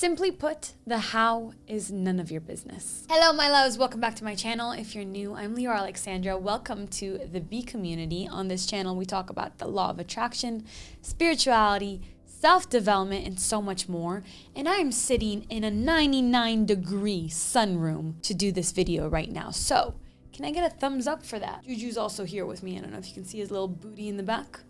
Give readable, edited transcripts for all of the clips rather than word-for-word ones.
Simply put, the how is none of your business. Hello, my loves. Welcome back to my channel. If you're new, I'm Leeor Alexandra. Welcome to the B community. On this channel, we talk about the law of attraction, spirituality, self-development, and so much more. And I am sitting in a 99-degree sunroom to do this video right now. So, can I get a thumbs up for that? Juju's also here with me. I don't know if you can see his little booty in the back.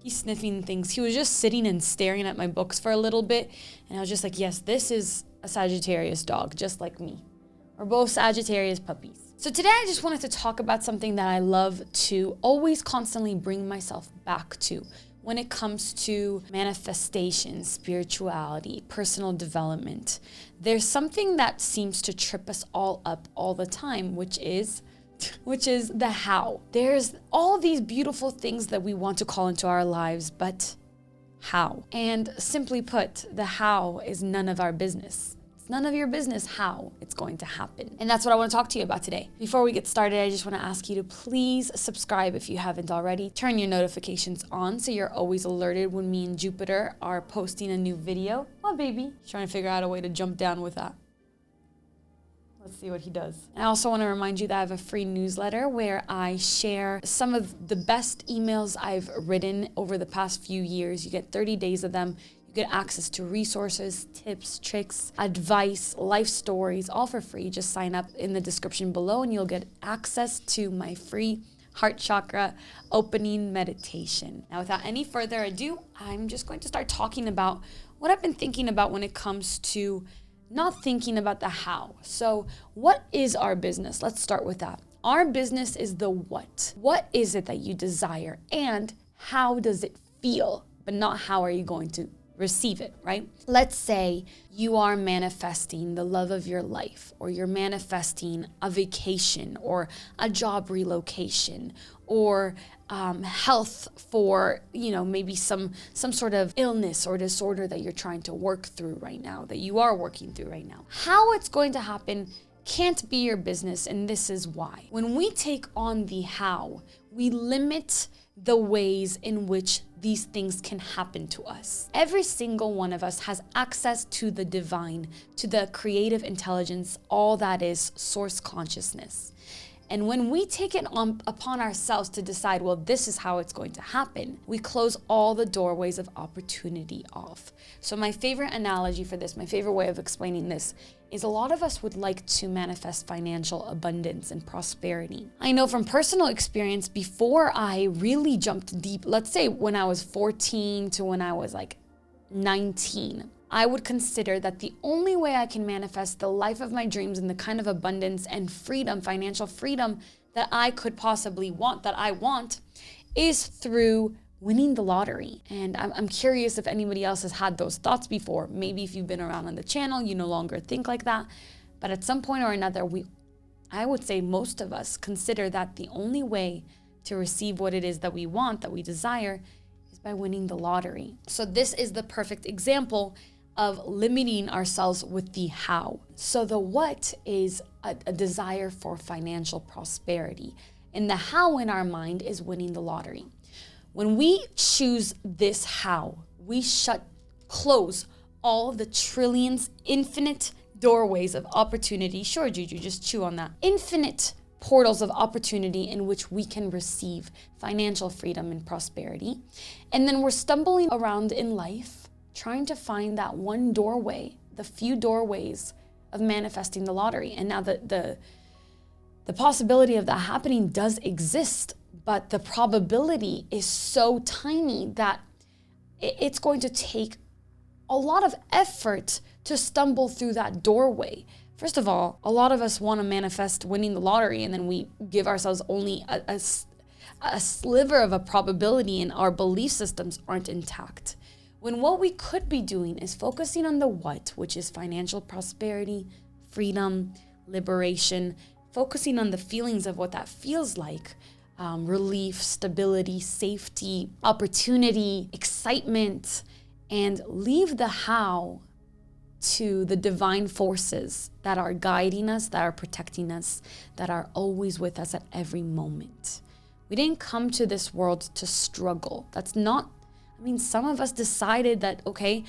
He's sniffing things. He was just sitting and staring at my books for a little bit. And I was just like, yes, this is a Sagittarius dog, just like me. We're both Sagittarius puppies. So today I just wanted to talk about something that I love to always constantly bring myself back to when it comes to manifestation, spirituality, personal development. There's something that seems to trip us all up all the time, which is the how. There's all these beautiful things that we want to call into our lives, but how? And simply put, the how is none of our business. It's none of your business how it's going to happen. And that's what I want to talk to you about today. Before we get started, I just want to ask you to please subscribe if you haven't already. Turn your notifications on so you're always alerted when me and Jupiter are posting a new video. Well, baby, trying to figure out a way to jump down with that. Let's see what he does. I also want to remind you that I have a free newsletter where I share some of the best emails I've written over the past few years. You get 30 days of them. You get access to resources, tips, tricks, advice, life stories, all for free. Just sign up in the description below and you'll get access to my free heart chakra opening meditation. Now, without any further ado, I'm just going to start talking about what I've been thinking about when it comes to not thinking about the how. So what is our business? Let's start with that. Our business is the what. What is it that you desire and how does it feel, but not how are you going to receive it, right? Let's say you are manifesting the love of your life, or you're manifesting a vacation or a job relocation or health for, maybe some sort of illness or disorder that you're trying to work through right now, that you are working through right now. How it's going to happen can't be your business, and this is why. When we take on the how, we limit the ways in which these things can happen to us. Every single one of us has access to the divine, to the creative intelligence, all that is source consciousness. And when we take it upon ourselves to decide, well, this is how it's going to happen, we close all the doorways of opportunity off. So my favorite analogy for this, my favorite way of explaining this, is a lot of us would like to manifest financial abundance and prosperity. I know from personal experience, before I really jumped deep, let's say when I was 14 to when I was like 19, I would consider that the only way I can manifest the life of my dreams and the kind of abundance and freedom, financial freedom that I could possibly want, that I want, is through winning the lottery. And I'm curious if anybody else has had those thoughts before. Maybe if you've been around on the channel, you no longer think like that. But at some point or another, I would say most of us consider that the only way to receive what it is that we want, that we desire, is by winning the lottery. So this is the perfect example of limiting ourselves with the how. So the what is a desire for financial prosperity, and the how in our mind is winning the lottery. When we choose this how, we close all the trillions, infinite doorways of opportunity. Sure, Juju, just chew on that. Infinite portals of opportunity in which we can receive financial freedom and prosperity. And then we're stumbling around in life trying to find that one doorway, the few doorways of manifesting the lottery. And now the possibility of that happening does exist, but the probability is so tiny that it's going to take a lot of effort to stumble through that doorway. First of all, a lot of us want to manifest winning the lottery, and then we give ourselves only a sliver of a probability, and our belief systems aren't intact. When what we could be doing is focusing on the what, which is financial prosperity, freedom, liberation, focusing on the feelings of what that feels like, relief, stability, safety, opportunity, excitement, and leave the how to the divine forces that are guiding us, that are protecting us, that are always with us at every moment. We didn't come to this world to struggle. That's not, some of us decided that, okay,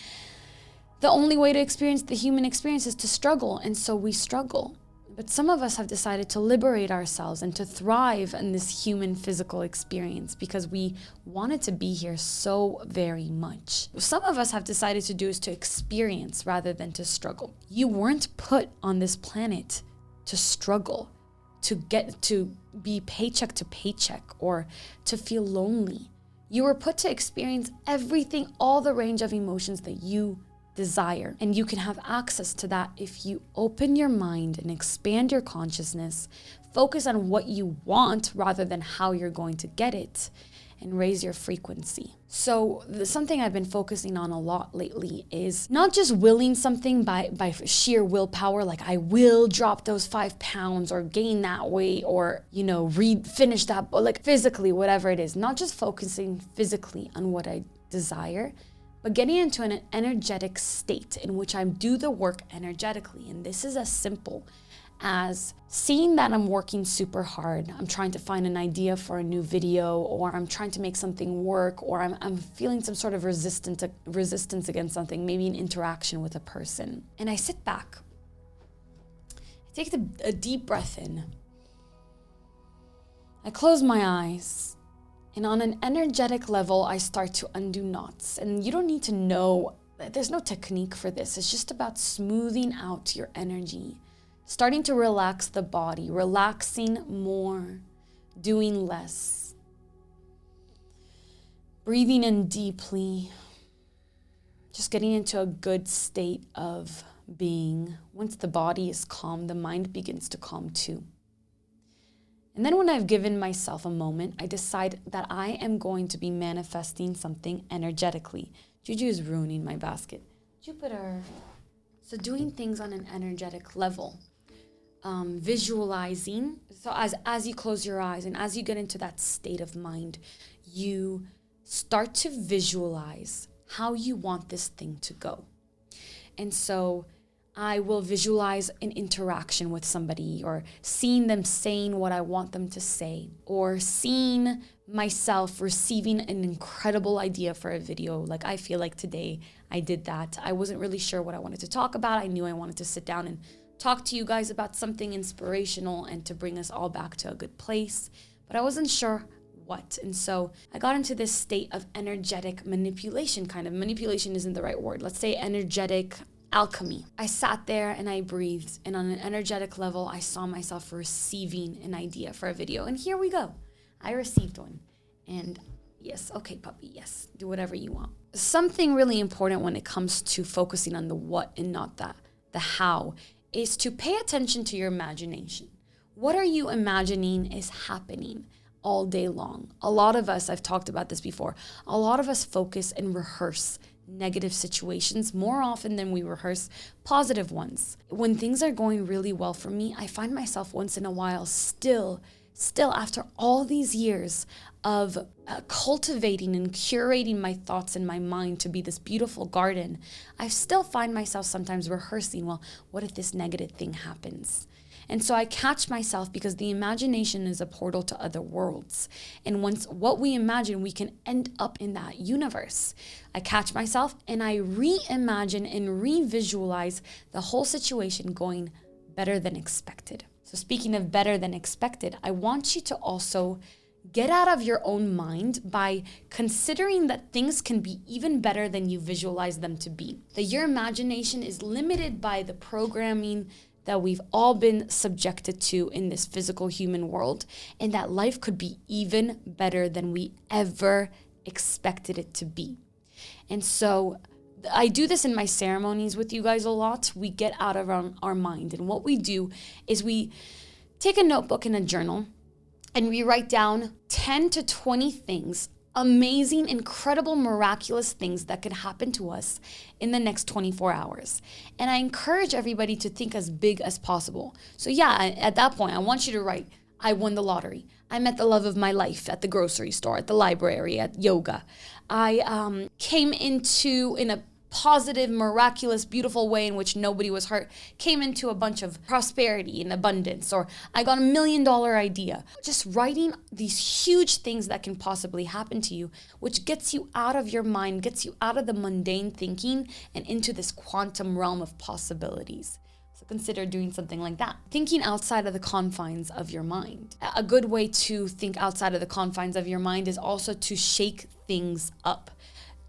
the only way to experience the human experience is to struggle, and so we struggle. But some of us have decided to liberate ourselves and to thrive in this human physical experience because we wanted to be here so very much. Some of us have decided to do is to experience rather than to struggle. You weren't put on this planet to struggle, to get to be paycheck to paycheck, or to feel lonely. You were put to experience everything, all the range of emotions that you desire. And you can have access to that if you open your mind and expand your consciousness, focus on what you want rather than how you're going to get it, and raise your frequency. So something I've been focusing on a lot lately is not just willing something by sheer willpower, like I will drop those 5 pounds or gain that weight or, finish that, like physically, whatever it is, not just focusing physically on what I desire, but getting into an energetic state in which I do the work energetically. And this is as simple as seeing that I'm working super hard. I'm trying to find an idea for a new video, or I'm trying to make something work, or I'm feeling some sort of resistance against something, maybe an interaction with a person. And I sit back. I take a deep breath in. I close my eyes. And on an energetic level, I start to undo knots. And you don't need to know, there's no technique for this. It's just about smoothing out your energy, starting to relax the body, relaxing more, doing less. Breathing in deeply, just getting into a good state of being. Once the body is calm, the mind begins to calm too. And then when I've given myself a moment, I decide that I am going to be manifesting something energetically. Juju is ruining my basket. Jupiter. So doing things on an energetic level. Visualizing. So as you close your eyes and as you get into that state of mind, you start to visualize how you want this thing to go. And so I will visualize an interaction with somebody, or seeing them saying what I want them to say, or seeing myself receiving an incredible idea for a video. Like I feel like today I did that. I wasn't really sure what I wanted to talk about. I knew I wanted to sit down and talk to you guys about something inspirational and to bring us all back to a good place, but I wasn't sure what. And so I got into this state of energetic manipulation, kind of. Manipulation isn't the right word. Let's say energetic alchemy. I sat there and I breathed, and on an energetic level, I saw myself receiving an idea for a video. And here we go. I received one. And yes, okay, puppy, yes, do whatever you want. Something really important when it comes to focusing on the what and not the how is to pay attention to your imagination. What are you imagining is happening all day long? A lot of us, I've talked about this before, a lot of us focus and rehearse negative situations more often than we rehearse positive ones. When things are going really well for me, I find myself once in a while still after all these years of cultivating and curating my thoughts in my mind to be this beautiful garden, I still find myself sometimes rehearsing, well, what if this negative thing happens? And so I catch myself, because the imagination is a portal to other worlds. And once what we imagine, we can end up in that universe. I catch myself and I reimagine and revisualize the whole situation going better than expected. So speaking of better than expected, I want you to also get out of your own mind by considering that things can be even better than you visualize them to be. That your imagination is limited by the programming that we've all been subjected to in this physical human world, and that life could be even better than we ever expected it to be. And so I do this in my ceremonies with you guys a lot. We get out of our mind, and what we do is we take a notebook and a journal and we write down 10 to 20 things, amazing, incredible, miraculous things that could happen to us in the next 24 hours. And I encourage everybody to think as big as possible. So yeah, at that point, I want you to write, I won the lottery. I met the love of my life at the grocery store, at the library, at yoga. I came in a positive, miraculous, beautiful way in which nobody was hurt, came into a bunch of prosperity and abundance, or I got $1 million idea. Just writing these huge things that can possibly happen to you, which gets you out of your mind, gets you out of the mundane thinking and into this quantum realm of possibilities. So consider doing something like that. Thinking outside of the confines of your mind. A good way to think outside of the confines of your mind is also to shake things up.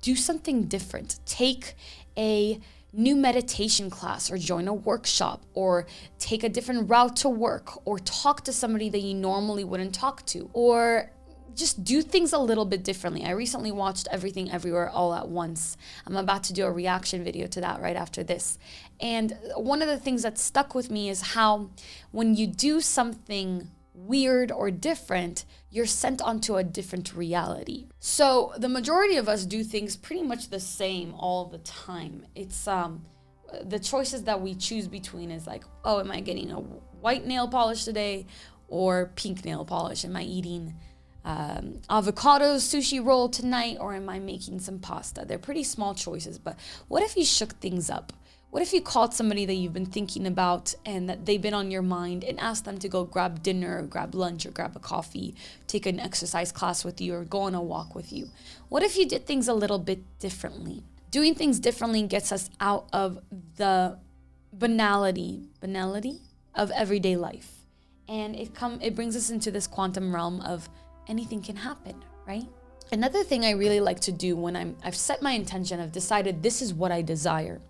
Do something different. Take a new meditation class, or join a workshop, or take a different route to work, or talk to somebody that you normally wouldn't talk to, or just do things a little bit differently. I recently watched Everything Everywhere All at Once. I'm about to do a reaction video to that right after this. And one of the things that stuck with me is how when you do something weird or different, you're sent onto a different reality. So the majority of us do things pretty much the same all the time. It's the choices that we choose between is like, oh, am I getting a white nail polish today or pink nail polish? Am I eating avocado sushi roll tonight, or am I making some pasta? They're pretty small choices, but what if you shook things up? What if you called somebody that you've been thinking about and that they've been on your mind and asked them to go grab dinner or grab lunch or grab a coffee, take an exercise class with you, or go on a walk with you? What if you did things a little bit differently? Doing things differently gets us out of the banality of everyday life. And it brings us into this quantum realm of anything can happen, right? Another thing I really like to do when I've set my intention, I've decided this is what I desire,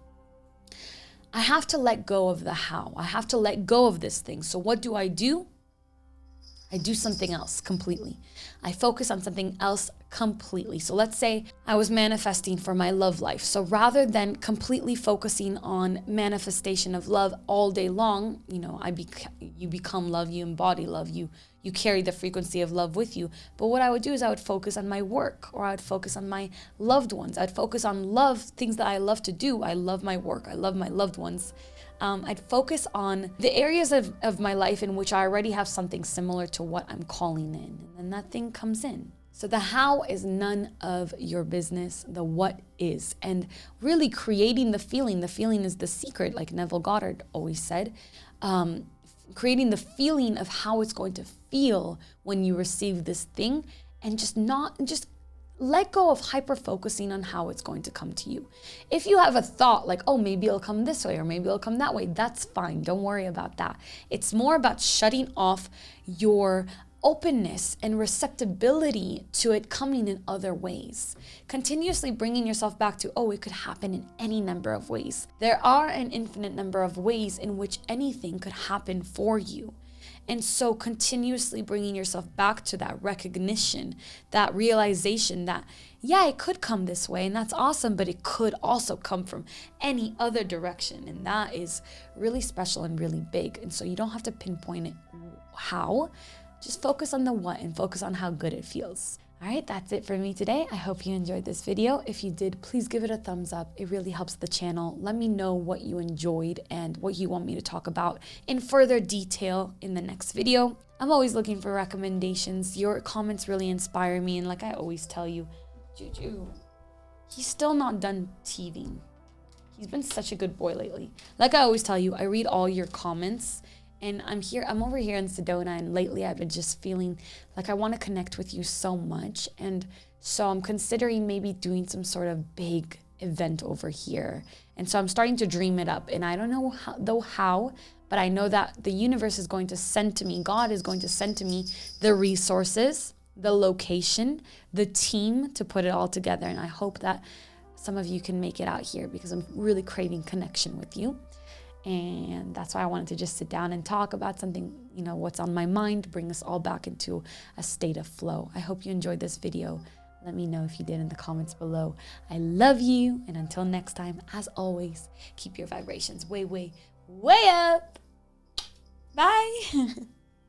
I have to let go of the how. I have to let go of this thing. So what do? I do something else completely. I focus on something else completely. So let's say I was manifesting for my love life. So rather than completely focusing on manifestation of love all day long, you become love, you embody love, you carry the frequency of love with you. But what I would do is I would focus on my work, or I would focus on my loved ones. I'd focus on love, things that I love to do. I love my work. I love my loved ones. I'd focus on the areas of my life in which I already have something similar to what I'm calling in. And then that thing comes in. So the how is none of your business. The what is. And really creating the feeling. The feeling is the secret, like Neville Goddard always said. Creating the feeling of how it's going to feel when you receive this thing, and just let go of hyper-focusing on how it's going to come to you. If you have a thought like, oh, maybe it'll come this way or maybe it'll come that way, that's fine. Don't worry about that. It's more about shutting off your openness and receptibility to it coming in other ways. Continuously bringing yourself back to, oh, it could happen in any number of ways. There are an infinite number of ways in which anything could happen for you. And so continuously bringing yourself back to that recognition, that realization that, yeah, it could come this way and that's awesome, but it could also come from any other direction. And that is really special and really big. And so you don't have to pinpoint it how, just focus on the what and focus on how good it feels. All right, that's it for me today. I hope you enjoyed this video. If you did, please give it a thumbs up. It really helps the channel. Let me know what you enjoyed and what you want me to talk about in further detail in the next video. I'm always looking for recommendations. Your comments really inspire me. And like I always tell you, Juju, he's still not done teething. He's been such a good boy lately. Like I always tell you, I read all your comments. And I'm over here in Sedona, and lately I've been just feeling like I want to connect with you so much. And so I'm considering maybe doing some sort of big event over here. And so I'm starting to dream it up. And I don't know how, but I know that the universe is going to send to me, God is going to send to me the resources, the location, the team to put it all together. And I hope that some of you can make it out here, because I'm really craving connection with you. And that's why I wanted to just sit down and talk about something, what's on my mind, bring us all back into a state of flow. I hope you enjoyed this video. Let me know if you did in the comments below. I love you. And until next time, as always, keep your vibrations way, way, way up. Bye.